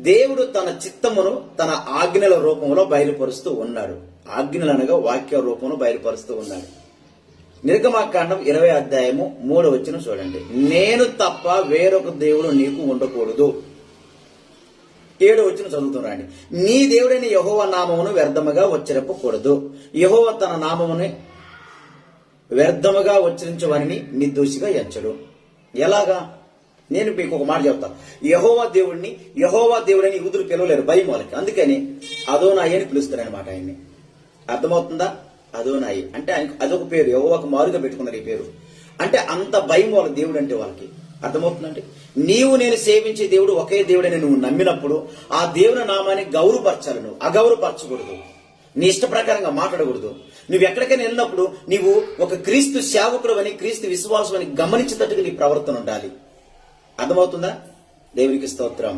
దేవుడు తన చిత్తమును తన ఆజ్ఞల రూపంలో బయలుపరుస్తూ ఉన్నాడు. ఆజ్ఞలు అనగా వాక్య రూపంలో బయలుపరుస్తూ ఉన్నాడు. నిర్గమాకాండం 20 అధ్యాయము 3వ వచనం చూడండి. నేను తప్ప వేరొక దేవుడు నీకు ఉండకూడదు. 7వ వచనం చదువుతున్నాండి. నీ దేవుడైన యెహోవా నామమును వ్యర్థముగా ఉచ్చరింపకూడదు. యెహోవా తన నామముని వ్యర్థముగా ఉచ్చరించవని నిర్దోషిగా ఎంచడు. ఎలాగా? నేను మీకు ఒక మాట చెప్తా. యెహోవా దేవుడని యూదులు పిలవలేరు భయం వాళ్ళకి. అందుకని అదోనాయి అని పిలుస్తారనమాట ఆయన్ని. అర్థమవుతుందా? అదోనాయి అంటే అదొక పేరు. యెహోవాకు మారుగా పెట్టుకున్నారు ఈ పేరు. అంటే అంత భయం వాళ్ళ దేవుడు అంటే వాళ్ళకి. అర్థమవుతుందంటే నీవు నేను సేవించే దేవుడు ఒకే దేవుడని నువ్వు నమ్మినప్పుడు ఆ దేవుని నామాన్ని గౌరవపరచాలి. నువ్వు అగౌరవపరచకూడదు. నీ ఇష్ట ప్రకారంగా మాట్లాడకూడదు. నువ్వు ఎక్కడికైనా వెళ్ళినప్పుడు నీవు ఒక క్రీస్తు సేవకుడు అని, క్రీస్తు విశ్వాసం అని గమనించేటట్టుగా నీ ప్రవర్తన ఉండాలి. అర్థమవుతుందా? దేవునికి స్తోత్రం.